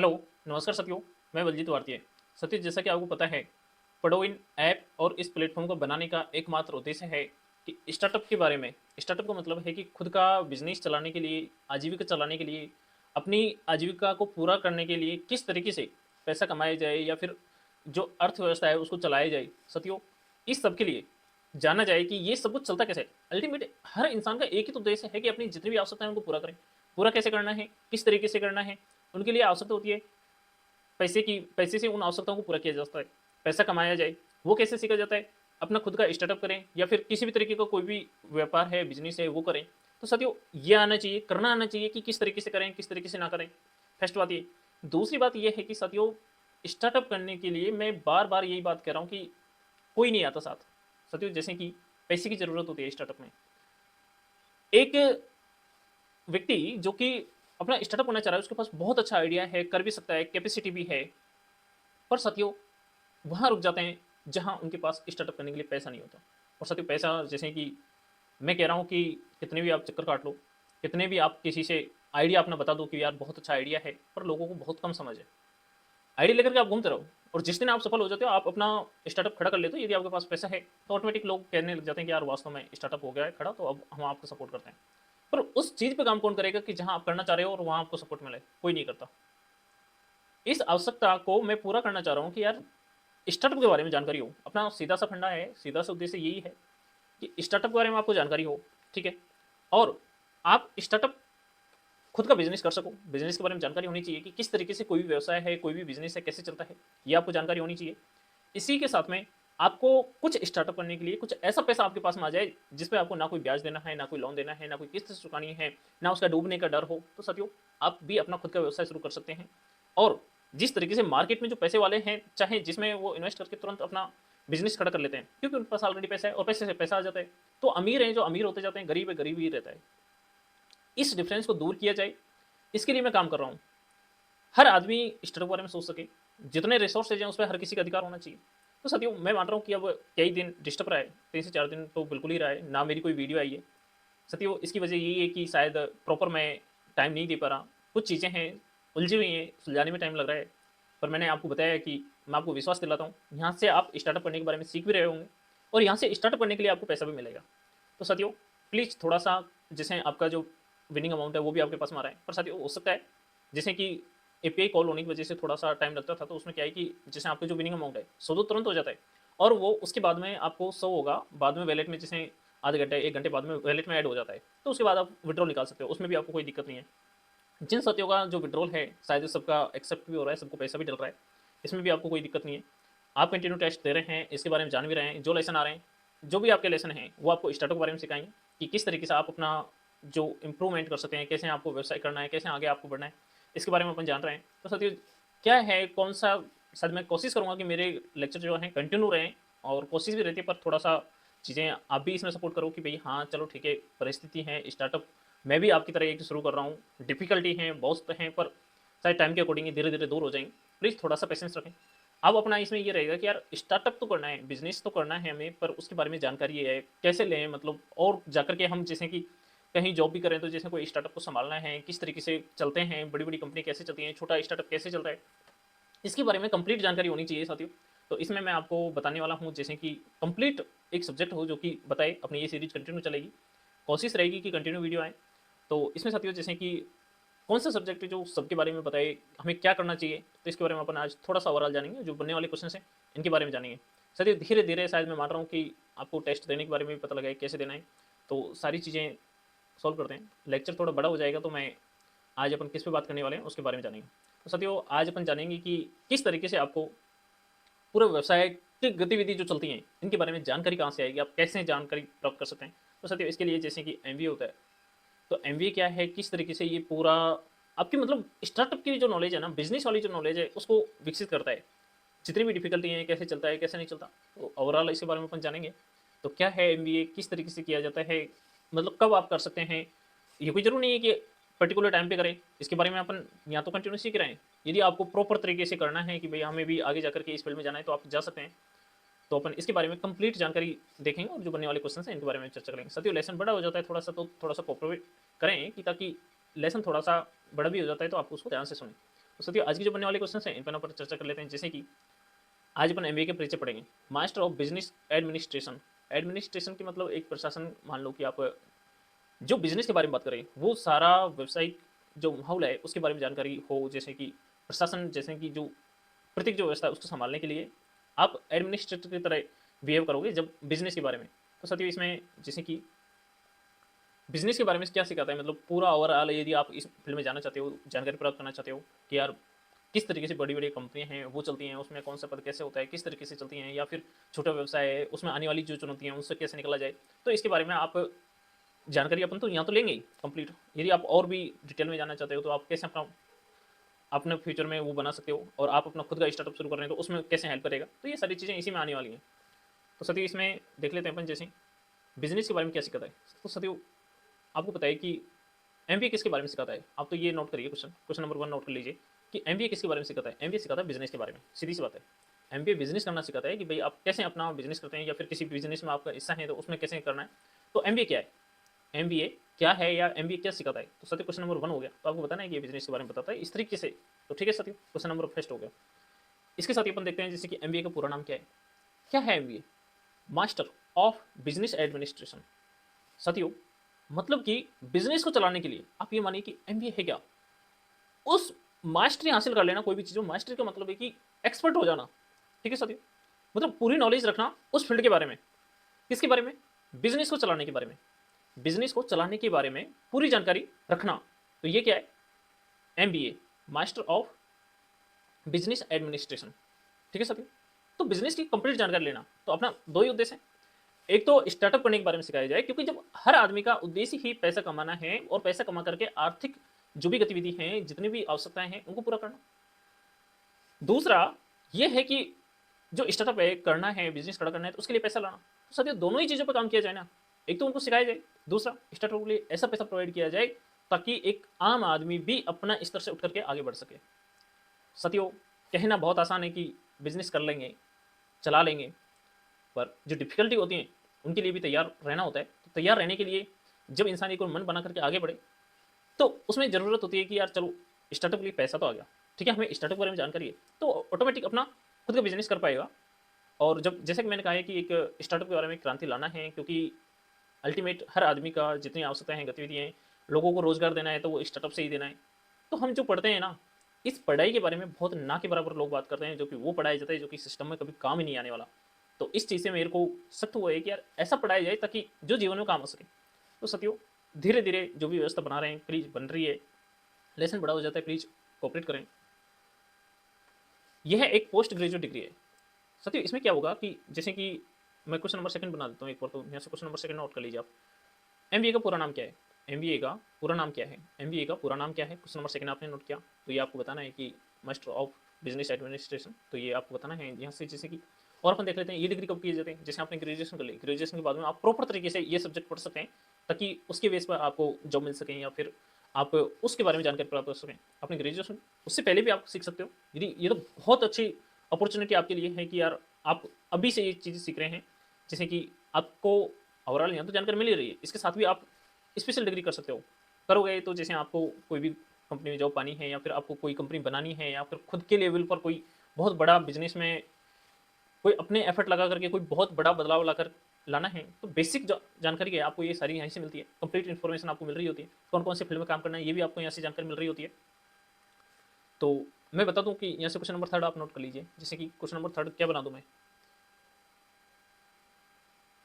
Hello, नमस्कार साथियों। मैं बलजीत भारतीय। साथियों, जैसा कि आपको पता है, पडो इन ऐप और इस प्लेटफॉर्म को बनाने का एकमात्र उद्देश्य है कि स्टार्टअप के बारे में। स्टार्टअप का मतलब है कि खुद का बिजनेस चलाने के लिए, आजीविका चलाने के लिए, अपनी आजीविका को पूरा करने के लिए किस तरीके से पैसा कमाया जाए या फिर जो अर्थव्यवस्था है उसको चलाया जाए। साथियों, इस सब के लिए जाना जाए कि ये सब कुछ चलता कैसे है। अल्टीमेट हर इंसान का एक ही तो उद्देश्य है कि अपनी जितनी भी आवश्यकता है उनको पूरा करें। पूरा कैसे करना है, किस तरीके से करना है, उनके लिए आवश्यकता होती है पैसे से उन आवश्यकताओं को पूरा किया जाता है। पैसा कमाया जाए, वो कैसे सीखा जाता है? अपना खुद का स्टार्टअप करें या फिर किसी भी तरीके का कोई भी व्यापार है, बिजनेस है, वो करें। तो साथियों, ये आना चाहिए, करना आना चाहिए कि किस तरीके से करें, किस तरीके से ना करें। फर्स्ट बात ये। दूसरी बात ये है कि साथियों, स्टार्टअप करने के लिए मैं बार बार यही बात कह रहा हूँ कि कोई नहीं आता साथ। साथियों, जैसे कि पैसे की जरूरत होती है स्टार्टअप में। एक व्यक्ति जो कि अपना स्टार्टअप करना चाह रहा है, उसके पास बहुत अच्छा आइडिया है, कर भी सकता है, कैपेसिटी भी है, पर साथियों वहां रुक जाते हैं जहां उनके पास स्टार्टअप करने के लिए पैसा नहीं होता। और साथियों, पैसा जैसे कि मैं कह रहा हूं कि कितने भी आप चक्कर काट लो, कितने भी आप किसी से आइडिया अपना बता दो कि यार बहुत अच्छा आइडिया है, पर लोगों को बहुत कम समझ है। आइडिया लेकर के आप घूमते रहो, और जिस दिन आप सफल हो जाते हो, आप अपना स्टार्टअप खड़ा कर लेते हो, यदि आपके पास पैसा है तो ऑटोमेटिक लोग कहने लग जाते हैं कि यार वास्तव में स्टार्टअप हो गया है खड़ा, तो अब हम आपको सपोर्ट करते हैं। पर उस चीज पे काम कौन करेगा कि जहां आप करना चाह रहे हो और वहां आपको सपोर्ट मिले? कोई नहीं करता। इस आवश्यकता को मैं पूरा करना चाह रहा हूँ कि यार स्टार्टअप के बारे में जानकारी हो। अपना सीधा सा फंडा है, सीधा सा उद्देश्य यही है कि स्टार्टअप के बारे में आपको जानकारी हो। ठीक है, और आप स्टार्टअप खुद का बिजनेस कर सको। बिजनेस के बारे में जानकारी होनी चाहिए कि किस तरीके से कोई भी व्यवसाय है, कोई भी बिजनेस है, कैसे चलता है, ये आपको जानकारी होनी चाहिए। इसी के साथ में आपको कुछ स्टार्टअप करने के लिए कुछ ऐसा पैसा आपके पास में आ जाए जिसपे आपको ना कोई ब्याज देना है, ना कोई लोन देना है, ना कोई किस्त चुकानी है, ना उसका डूबने का डर हो। तो साथियों, आप भी अपना खुद का व्यवसाय शुरू कर सकते हैं। और जिस तरीके से मार्केट में जो पैसे वाले हैं, चाहे जिसमें वो इन्वेस्ट करके तुरंत अपना बिजनेस खड़ा कर लेते हैं, क्योंकि उनके पास ऑलरेडी पैसा है और पैसे से पैसा आ जाता है। तो अमीर हैं जो अमीर होते जाते हैं, गरीब है गरीब ही रहता है। इस डिफरेंस को दूर किया जाए, इसके लिए मैं काम कर रहा हूँ। हर आदमी स्टार्टअप के बारे में सोच सके, जितने रिसोर्सेज हैं उस पर हर किसी का अधिकार होना चाहिए। तो साथियों, मैं मान रहा हूँ कि अब कई दिन डिस्टर्ब रहा है, 3 से 4 दिन तो बिल्कुल ही रहा है ना, मेरी कोई वीडियो आई है। साथियों, इसकी वजह यही है कि शायद प्रॉपर मैं टाइम नहीं दे पा रहा। कुछ चीज़ें हैं, उलझी हुई हैं, सुलझाने में टाइम लग रहा है। पर मैंने आपको बताया कि मैं आपको विश्वास दिलाता हूँ, यहाँ से आप स्टार्टअप करने के बारे में सीख भी रहे होंगे, और यहाँ से स्टार्टअप करने के लिए आपको पैसा भी मिलेगा। तो साथियों, प्लीज़ थोड़ा सा, जैसे आपका जो विनिंग अमाउंट है वो भी आपके पास में आ रहा है, पर साथियों हो सकता है जैसे कि एपीआई कॉल होने की वजह से थोड़ा सा टाइम लगता था, तो उसमें क्या है कि जैसे आपका जो विनिंग अमाउंट है 100 तो तुरंत हो जाता है, और वो उसके बाद में आपको 100 होगा बाद में वैलेट में, जैसे आधे घंटे 1 घंटे बाद में वैलेट में ऐड हो जाता है, तो उसके बाद आप विड्रॉल निकाल सकते हो, उसमें भी आपको कोई दिक्कत नहीं है। जिन साथियों का जो विड्रॉल है शायद सबका एक्सेप्ट भी हो रहा है, सबको पैसा भी डल रहा है, इसमें भी आपको कोई दिक्कत नहीं है। आप कंटिन्यू टेस्ट दे रहे हैं, इसके बारे में जान भी रहे हैं, जो लेसन आ रहे हैं, जो भी आपके लेसन हैं वो आपको स्टार्टअप के बारे में सिखाएंगे कि किस तरीके से आप अपना जो इम्प्रूवमेंट कर सकते हैं, कैसे आपको व्यवसाय करना है, कैसे आगे आपको बढ़ना है, इसके बारे में अपन जान रहे हैं। तो साथियों, क्या है कौन सा, शायद मैं कोशिश करूँगा कि मेरे लेक्चर जो हैं कंटिन्यू रहें, और कोशिश भी रहती है पर थोड़ा सा चीज़ें आप भी इसमें सपोर्ट करो कि भाई हाँ चलो ठीक है, परिस्थिति है, स्टार्टअप मैं भी आपकी तरह एक शुरू कर रहा हूँ, डिफिकल्टी है बहुत हैं, पर शायद टाइम के अकॉर्डिंग धीरे धीरे दूर हो जाएंगे। प्लीज़ थोड़ा सा पेशेंस रखें। अब अपना इसमें ये रहेगा कि यार स्टार्टअप तो करना है, बिजनेस तो करना है हमें, पर उसके बारे में जानकारी ये है कैसे लें, मतलब और जाकर के हम जैसे कि कहीं जॉब भी करें तो जैसे कोई स्टार्टअप को संभालना है, किस तरीके से चलते हैं, बड़ी बड़ी कंपनी कैसे चलती हैं, छोटा स्टार्टअप कैसे चल रहा है, इसके बारे में कंप्लीट जानकारी होनी चाहिए साथियों। तो इसमें मैं आपको बताने वाला हूँ, जैसे कि कंप्लीट एक सब्जेक्ट हो जो कि बताए, अपनी ये सीरीज कंटिन्यू चलेगी, कोशिश रहेगी कि कंटिन्यू वीडियो आए। तो इसमें साथियों, जैसे कि कौन सा सब्जेक्ट है जो सबके बारे में बताए, हमें क्या करना चाहिए, तो इसके बारे में अपन आज थोड़ा सा ओवरऑल जानेंगे, जो बनने वाले क्वेश्चन हैं इनके बारे में जानेंगे। साथियों, धीरे धीरे शायद मैं मान रहा हूँ कि आपको टेस्ट देने के बारे में भी पता लगा है कैसे देना है, तो सारी चीज़ें सॉल्व करते हैं। लेक्चर थोड़ा बड़ा हो जाएगा, तो मैं आज अपन किस पे बात करने वाले हैं उसके बारे में जानेंगे। तो साथियों, आज अपन जानेंगे कि किस तरीके से आपको पूरे व्यवसाय की गतिविधि जो चलती हैं इनके बारे में जानकारी कहाँ से आएगी, आप कैसे जानकारी प्राप्त कर सकते हैं। तो साथियों, इसके लिए जैसे कि एमबीए होता है, तो एमबीए क्या है, किस तरीके से ये पूरा आपकी मतलब स्टार्टअप की जो नॉलेज है ना, बिजनेस वाली जो नॉलेज है उसको विकसित करता है। जितनी भी डिफिकल्टी है, कैसे चलता है कैसे नहीं चलता, तो ओवरऑल इसके बारे में अपन जानेंगे। तो क्या है एमबीए, किस तरीके से किया जाता है, मतलब कब आप कर सकते हैं, ये कोई जरूरी नहीं है कि पर्टिकुलर टाइम पे करें। इसके बारे में अपन यहाँ तो कंटिन्यू सीख रहे हैं। यदि आपको प्रॉपर तरीके से करना है कि भाई हमें भी आगे जाकर के इस फील्ड में जाना है, तो आप जा सकते हैं। तो अपन इसके बारे में कंप्लीट जानकारी देखेंगे, और जो बनने वाले क्वेश्चन हैं इनके बारे में चर्चा करेंगे। साथियों, लेसन बड़ा हो जाता है थोड़ा सा, तो थोड़ा सा कोऑपरेट करें कि ताकि लेसन थोड़ा सा बड़ा भी हो जाता है तो आप उसको ध्यान से सुनें। तो साथियों आज की जो बनने वाले क्वेश्चन हैं इन पर चर्चा कर लेते हैं। जैसे कि आज अपन एमबीए के परिचय पढ़ेंगे। Master of business administration. Administration की मतलब एक प्रशासन, मान लो कि आप जो बिजनेस के बारे में बात करें, वो सारा व्यवसायिक जो माहौल है उसके बारे में जानकारी हो, जैसे कि प्रशासन, जैसे कि जो प्रत्येक जो व्यवस्था है उसको संभालने के लिए आप एडमिनिस्ट्रेटर की तरह बिहेव करोगे जब बिजनेस के बारे में। तो साथियों इसमें जैसे कि बिजनेस के बारे में क्या सिखाता है, मतलब पूरा ओवरऑल यदि आप इस फील्ड में जाना चाहते हो, जानकारी प्राप्त करना चाहते हो कि यार किस तरीके से बड़ी बड़ी कंपनियां हैं वो चलती हैं, उसमें कौन सा पद कैसे होता है, किस तरीके से चलती हैं, या फिर छोटा व्यवसाय है उसमें आने वाली जो चुनौतियां हैं उनसे कैसे निकला जाए, तो इसके बारे में आप जानकारी अपन तो यहाँ तो लेंगे ही कंप्लीट। यदि आप और भी डिटेल में जानना चाहते हो तो आप कैसे अपना अपने फ्यूचर में वो बना सकते हो, और आप अपना खुद का स्टार्टअप शुरू कर रहे हो तो उसमें कैसे हेल्प करेगा, तो ये सारी चीज़ें इसी में आने वाली हैं। तो सतियों इसमें देख लेते हैं अपन जैसे बिजनेस के बारे में क्या सिखाता है। तो सतियों आपको पता है कि एमबीए किसके बारे में सिखाता है। आप तो ये नोट करिए, क्वेश्चन नंबर 1 नोट कर लीजिए कि एमबीए किसके बारे में सिखाता है। एमबीए सिखाता है बिजनेस के बारे में, सीधी सी बात है। एमबीए बिजनेस करना सिखाता है कि भाई आप कैसे अपना बिजनेस करते हैं, या फिर किसी बिजनेस में आपका हिस्सा है तो उसमें कैसे करना है। तो एमबीए क्या है, एमबीए क्या है, या एमबीए क्या सिखाता है। तो सत्य क्वेश्चन नंबर 1 हो गया, तो आपको बताना है कि ये बिजनेस के बारे में बताता है इस तरीके से। तो ठीक है सत्य, क्वेश्चन नंबर फर्स्ट हो गया। इसके साथ ही अपन देखते हैं जैसे कि एमबीए का पूरा नाम क्या है। क्या है MBA? Master of business administration. साथियों मतलब कि बिजनेस को चलाने के लिए आप ये मानिए कि एमबीए है क्या, उस मास्टरी हासिल कर लेना कोई भी चीज हो। मास्टरी का मतलब है कि एक्सपर्ट हो जाना। ठीक है साथियों, मतलब पूरी नॉलेज रखना उस फील्ड के बारे में। किसके बारे में? बिजनेस को चलाने के बारे में। बिजनेस को चलाने के बारे में पूरी जानकारी रखना, तो ये क्या है? MBA, master of business administration. ठीक है साथियों, तो बिजनेस की कंप्लीट जानकारी लेना। तो अपना दो ही उद्देश्य है, एक तो स्टार्टअप करने के बारे में सिखाया जाए, क्योंकि जब हर आदमी का उद्देश्य ही पैसा कमाना है, और पैसा कमा करके आर्थिक जो भी गतिविधि हैं, जितनी भी आवश्यकताएं हैं उनको पूरा करना। दूसरा यह है कि जो स्टार्टअप है करना है, बिजनेस खड़ा करना है, तो उसके लिए पैसा लाना। तो सर ये दोनों ही चीजों पर काम किया जाए ना, एक तो उनको सिखाया जाए, दूसरा स्टार्टअप के लिए ऐसा पैसा प्रोवाइड किया जाए ताकि एक आम आदमी भी अपना स्तर से उठ करके आगे बढ़ सके। साथियों कहना बहुत आसान है कि बिजनेस कर लेंगे, चला लेंगे, पर जो डिफिकल्टी होती है उनके लिए भी तैयार रहना होता है। तो तैयार रहने के लिए जब इंसान एक मन बना करके आगे बढ़े, तो उसमें ज़रूरत होती है कि यार चलो स्टार्टअप के लिए पैसा तो आ गया, ठीक है, हमें स्टार्टअप के बारे में जानकारी है, तो ऑटोमेटिक अपना खुद का बिजनेस कर पाएगा। और जब जैसे कि मैंने कहा है कि एक स्टार्टअप के बारे में क्रांति लाना है, क्योंकि अल्टीमेट हर आदमी का जितनी आवश्यकताएं हैं, गतिविधियाँ हैं, लोगों को रोजगार देना है तो वो स्टार्टअप से ही देना है। तो हम जो पढ़ते हैं ना, इस पढ़ाई के बारे में बहुत ना के बराबर लोग बात करते हैं, जो कि वो पढ़ाया जाता है जो कि सिस्टम में कभी काम ही नहीं आने वाला। तो इस चीज़ से मेरे को सख्त हुआ है कि यार ऐसा पढ़ाया जाए ताकि जो जीवन में काम आ सके। तो साथियों धीरे धीरे जो भी व्यवस्था बना रहे हैं, प्लीज बन रही है, लेसन बड़ा हो जाता है, प्लीज कोऑपरेट करें। यह एक पोस्ट ग्रेजुएट डिग्री है। साथियों इसमें क्या होगा कि जैसे कि मैं क्वेश्चन नंबर सेकंड बना देता हूँ एक बार, तो यहाँ से क्वेश्चन नंबर सेकंड नोट कर लीजिए आप। एमबीए का पूरा नाम क्या है? एमबीए का पूरा नाम क्या है? एमबीए का पूरा नाम क्या है? क्वेश्चन नंबर सेकंड आपने नोट किया, तो ये आपको बताना है कि मास्टर ऑफ बिजनेस एडमिनिस्ट्रेशन, तो ये आपको बताना है यहाँ से। जैसे कि और अपन देख लेते हैं ये डिग्री कब किए जाते हैं। जैसे आपने ग्रेजुएशन कर ली, ग्रेजुएशन के बाद में आप प्रॉपर तरीके से ये सब्जेक्ट पढ़ सकते हैं, ताकि उसके बेस पर आपको जॉब मिल सके, या फिर आप उसके बारे में जानकारी प्राप्त कर सकें। अपने ग्रेजुएशन उससे पहले भी आप सीख सकते हो। यदि ये तो बहुत अच्छी अपॉर्चुनिटी आपके लिए है कि यार आप अभी से ये चीज़ें सीख रहे हैं, जैसे कि आपको ओवरऑल यहाँ तो जानकारी मिल ही रही है, इसके साथ भी आप स्पेशल डिग्री कर सकते हो। करोगे तो जैसे आपको कोई भी कंपनी में जॉब पानी है, या फिर आपको कोई कंपनी बनानी है, या फिर खुद के लेवल पर कोई बहुत बड़ा बिजनेस में कोई अपने एफर्ट लगा करके कोई बहुत बड़ा बदलाव लाकर लाना है, तो बेसिक जानकारी है आपको ये सारी यहीं से मिलती है। कंप्लीट इन्फॉर्मेशन आपको मिल रही होती है, कौन कौन से फील्ड में काम करना है ये भी आपको यहाँ से जानकारी मिल रही होती है। तो मैं बता दूं कि यहाँ से क्वेश्चन नंबर थर्ड आप नोट कर लीजिए। जैसे कि क्वेश्चन नंबर थर्ड क्या बना दूं मैं,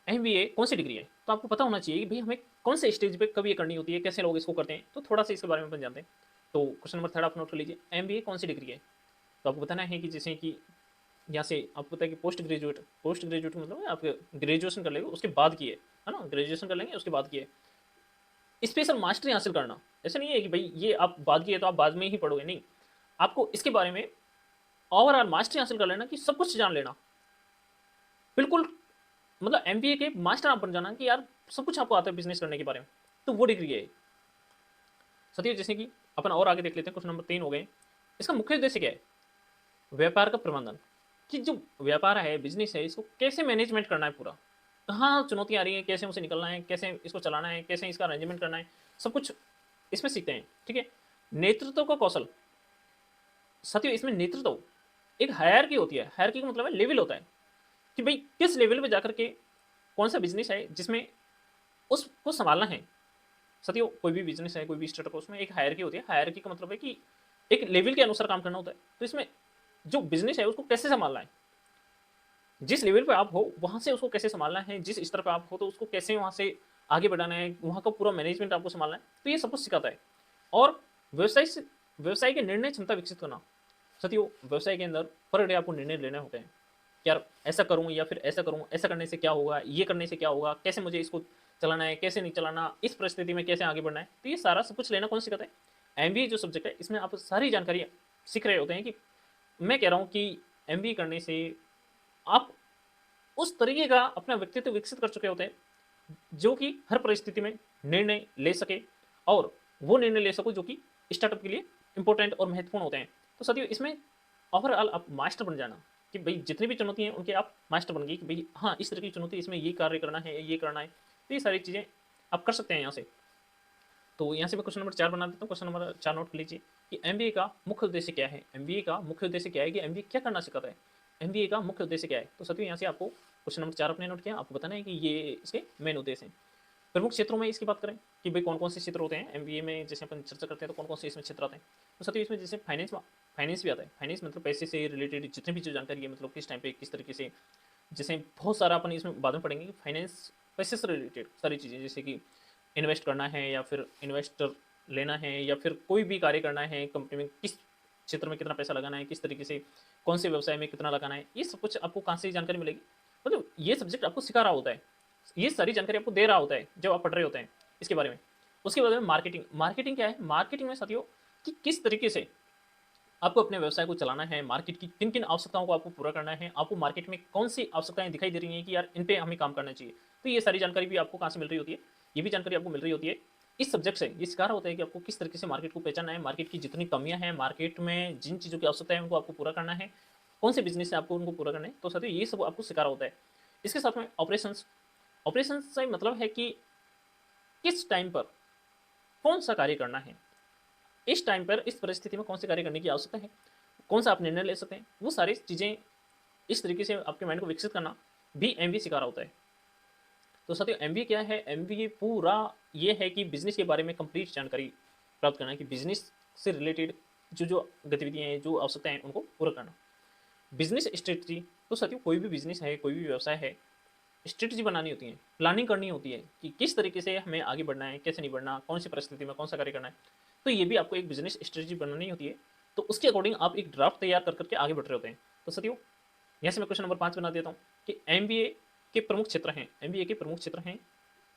एमबीए कौन सी डिग्री है, तो आपको पता होना चाहिए कि भाई हमें कौन से स्टेज पे कब ये करनी होती है, कैसे लोग इसको करते हैं, तो थोड़ा सा इसके बारे में अपन जानते हैं। तो क्वेश्चन नंबर थर्ड आप नोट कर लीजिए, एमबीए कौन सी डिग्री है। तो आपको बताना है कि जैसे कि यहाँ से आपको पता है कि पोस्ट ग्रेजुएट मतलब आप ग्रेजुएशन कर लेंगे उसके बाद की है ना, ग्रेजुएशन कर लेंगे उसके बाद की है। स्पेशल मास्टरी हासिल करना ऐसा नहीं है कि भाई ये आप बाद की है तो आप बाद में ही पढ़ोगे, नहीं, आपको इसके बारे में ओवरऑल मास्टरी हासिल कर लेना, कि सब कुछ जान लेना बिल्कुल, मतलब एमबीए के मास्टर आप बन जाना कि यार सब कुछ आपको आता है बिजनेस करने के बारे में, तो वो डिग्री है सत्य। जैसे कि अपन और आगे देख लेते हैं, क्वेश्चन नंबर 3 हो गए। इसका मुख्य उद्देश्य क्या है? व्यापार का प्रबंधन, कि जो व्यापार है, बिजनेस है, इसको कैसे मैनेजमेंट करना है पूरा, कहाँ चुनौतियाँ आ रही हैं, कैसे उसे निकलना है, कैसे इसको चलाना है, कैसे इसका अरेंजमेंट करना है, सब कुछ इसमें सीखते हैं। ठीक है, नेतृत्व का कौशल, साथियों इसमें नेतृत्व एक हायरार्की होती है। हायरार्की का मतलब है लेवल होता है कि भाई किस लेवल पे जाकर के कौन सा बिजनेस है जिसमें उसको संभालना है। साथियों कोई भी बिजनेस है, कोई भी स्टार्टअप है, उसमें एक हायरार्की होती है। हायरार्की का मतलब है कि एक लेवल के अनुसार काम करना होता है। तो इसमें जो बिजनेस है उसको कैसे संभालना है, जिस लेवल पे आप हो वहां से उसको कैसे संभालना है, जिस स्तर पे आप हो तो उसको कैसे वहां से आगे बढ़ाना है, वहां का पूरा मैनेजमेंट आपको संभालना है। तो ये सब कुछ सिखाता है। और व्यवसाय के निर्णय क्षमता विकसित करना। साथियों व्यवसाय के अंदर पर डे आपको निर्णय लेने होते हैं। यार ऐसा करूं या फिर ऐसा करूं, ऐसा करने से क्या होगा, ये करने से क्या होगा, कैसे मुझे इसको चलाना है, कैसे नहीं चलाना, इस परिस्थिति में कैसे आगे बढ़ना है। तो ये सारा सब कुछ लेना कौन सिखाता है? एमबीए जो सब्जेक्ट है इसमें आप सारी जानकारी सीख रहे होते हैं। कि मैं कह रहा हूँ कि एमबीए करने से आप उस तरीके का अपना व्यक्तित्व विकसित कर चुके होते हैं जो कि हर परिस्थिति में निर्णय ले सके, और वो निर्णय ले सको जो कि स्टार्टअप के लिए इंपॉर्टेंट और महत्वपूर्ण होते हैं। तो साथियों इसमें ओवरऑल आप मास्टर बन जाना कि भाई जितनी भी चुनौती हैं उनके आप मास्टर बन गए कि भाई हाँ इस तरह की चुनौती, इसमें ये कार्य करना है, ये करना है। तो ये सारी चीज़ें आप कर सकते हैं यहाँ से। तो यहाँ से मैं क्वेश्चन नंबर 4 बना देता हूँ। क्वेश्चन नंबर 4 नोट कर लीजिए कि एमबीए का मुख्य उद्देश्य क्या है। एमबीए का मुख्य उद्देश्य क्या है कि एमबीए क्या करना सिखाता है, एमबीए का मुख्य उद्देश्य क्या है। तो साथियों यहाँ से आपको क्वेश्चन नंबर 4 अपने नोट किया, आपको बताना है कि ये इसके मेन उद्देश्य हैं। प्रमुख क्षेत्रों में इसकी बात करें कि भाई कौन कौन से क्षेत्र होते हैं एमबीए में, जैसे अपन चर्चा करते हैं तो कौन कौन से इसमें क्षेत्र आते हैं। तो साथियों इसमें जैसे फाइनेंस भी आता है। फाइनेंस मतलब पैसे से रिलेटेड जितनी भी जो जानकारी है, मतलब किस टाइम पे किस तरीके से, जैसे बहुत सारा अपन इसमें बाद में पढ़ेंगे कि फाइनेंस पैसे से रिलेटेड सारी चीज़ें, जैसे कि इन्वेस्ट करना है या फिर इन्वेस्टर लेना है या फिर कोई भी कार्य करना है कंपनी में, किस क्षेत्र में कितना पैसा लगाना है, किस तरीके से कौन से व्यवसाय में कितना लगाना है, ये सब कुछ आपको कहाँ से जानकारी मिलेगी। मतलब ये सब्जेक्ट आपको सिखा रहा होता है, ये सारी जानकारी आपको दे रहा होता है जब आप पढ़ रहे होते हैं इसके बारे में। उसके बाद में मार्केटिंग। मार्केटिंग क्या है? मार्केटिंग में साथियों कि किस तरीके से आपको अपने व्यवसाय को चलाना है, मार्केट की किन किन आवश्यकताओं को आपको पूरा करना है, आपको मार्केट में कौन सी आवश्यकताएं दिखाई दे रही हैं कि यार इन पे हमें काम करना चाहिए। तो ये सारी जानकारी भी आपको कहाँ से मिल रही होती है? ये भी जानकारी आपको मिल रही होती है इस सब्जेक्ट से। ये सिखा रहा होता है कि आपको किस तरीके से मार्केट को पहचानना है, मार्केट की जितनी कमियां हैं, मार्केट में जिन चीज़ों की आवश्यकता है उनको आपको पूरा करना है, कौन से बिजनेस से आपको उनको पूरा करना है। तो साथियों ये सब आपको सिखा रहा होता है। इसके साथ में ऑपरेशंस। ऑपरेशंस से मतलब है कि किस टाइम पर कौन सा कार्य करना है, इस टाइम पर इस परिस्थिति में कौन से कार्य करने की आवश्यकता है, कौन सा आप निर्णय ले सकते हैं, वो सारी चीज़ें इस तरीके से आपके माइंड को विकसित करना भी एमबीए सिखा रहा होता है। तो साथियों एमबीए क्या है? एमबीए पूरा ये है कि बिजनेस के बारे में कंप्लीट जानकारी प्राप्त करना है, कि बिजनेस से रिलेटेड जो जो गतिविधियाँ हैं, जो आवश्यकताएं हैं, उनको पूरा करना। Business strategy. तो साथियों कोई भी बिजनेस है, कोई भी व्यवसाय है, स्ट्रेटजी बनानी होती है, प्लानिंग करनी होती है कि किस तरीके से हमें आगे बढ़ना है, कैसे नहीं बढ़ना, कौन सी परिस्थिति में कौन सा कार्य करना है। तो ये भी आपको एक बिजनेस स्ट्रेटजी बनानी होती है। तो उसके अकॉर्डिंग आप एक ड्राफ्ट तैयार कर करके आगे बढ़ रहे होते हैं। तो साथियों यहाँ से मैं क्वेश्चन नंबर 5 बना देता हूँ कि एमबीए के प्रमुख क्षेत्र हैं। एमबीए के प्रमुख क्षेत्र हैं,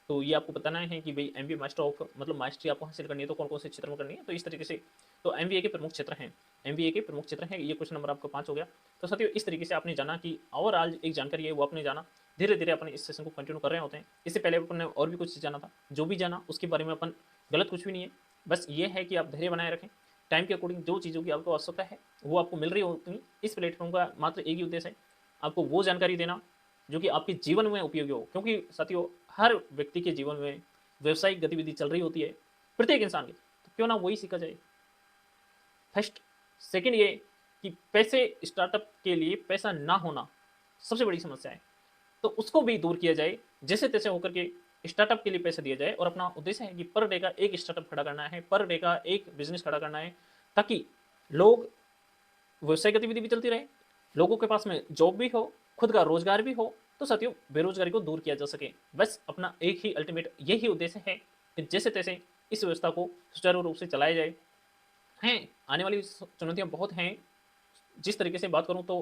तो ये आपको बताना है कि भाई एमबीए मास्टर ऑफ मतलब मास्टरी आपको हासिल करनी है तो कौन कौन से क्षेत्र में करनी है। तो इस तरीके से तो एमबीए के प्रमुख क्षेत्र हैं। एमबीए के प्रमुख क्षेत्र हैं, ये क्वेश्चन नंबर आपका 5 हो गया। तो साथियों इस तरीके से आपने जाना कि ओवरऑल एक जानकारी है वो आपने जाना। धीरे धीरे अपन इस सेशन को कंटिन्यू कर रहे होते हैं। इससे पहले अपन ने और भी कुछ जाना था, जो भी जाना उसके बारे में अपन गलत कुछ भी नहीं है। बस ये है कि आप धैर्य बनाए रखें, टाइम के अकॉर्डिंग जो चीज़ों की आपको आवश्यकता है वो आपको मिल रही होती। इस प्लेटफॉर्म का मात्र एक ही उद्देश्य है, आपको वो जानकारी देना जो कि आपके जीवन में उपयोगी हो। क्योंकि साथियों हर व्यक्ति के जीवन में व्यवसायिक गतिविधि चल रही होती है, प्रत्येक इंसान की, तो क्यों ना वही सीखा जाए। फर्स्ट सेकंड ये कि पैसे, स्टार्टअप के लिए पैसा ना होना सबसे बड़ी समस्या है, तो उसको भी दूर किया जाए, जैसे तैसे होकर के स्टार्टअप के लिए पैसा दिया जाए। और अपना उद्देश्य है कि पर डे का एक स्टार्टअप खड़ा करना है, पर डे का एक बिजनेस खड़ा करना है, ताकि लोग व्यवसाय गतिविधि भी चलती रहे, लोगों के पास में जॉब भी हो, खुद का रोजगार भी हो। तो साथियों बेरोजगारी को दूर किया जा सके, बस अपना एक ही अल्टीमेट यही उद्देश्य है कि जैसे तैसे इस व्यवस्था को सुचारू रूप से चलाया जाए। हैं आने वाली चुनौतियां बहुत हैं। जिस तरीके से बात करूं तो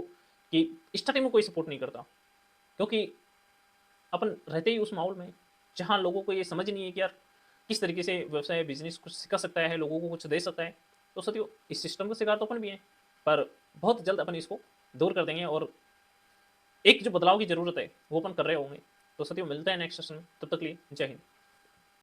कि स्टार्टिंग में कोई सपोर्ट नहीं करता, क्योंकि अपन रहते ही उस माहौल में जहां लोगों को ये समझ नहीं है कि यार किस तरीके से व्यवसाय बिजनेस कुछ सिखा सकता है, लोगों को कुछ दे सकता है। तो साथियों इस सिस्टम का शिकार तो अपन भी हैं, पर बहुत जल्द अपन इसको दूर कर देंगे और एक जो बदलाव की जरूरत है वो अपन कर रहे होंगे। तो साथियों मिलता है नेक्स्ट सेशन में, तब तक लिए जय हिंद।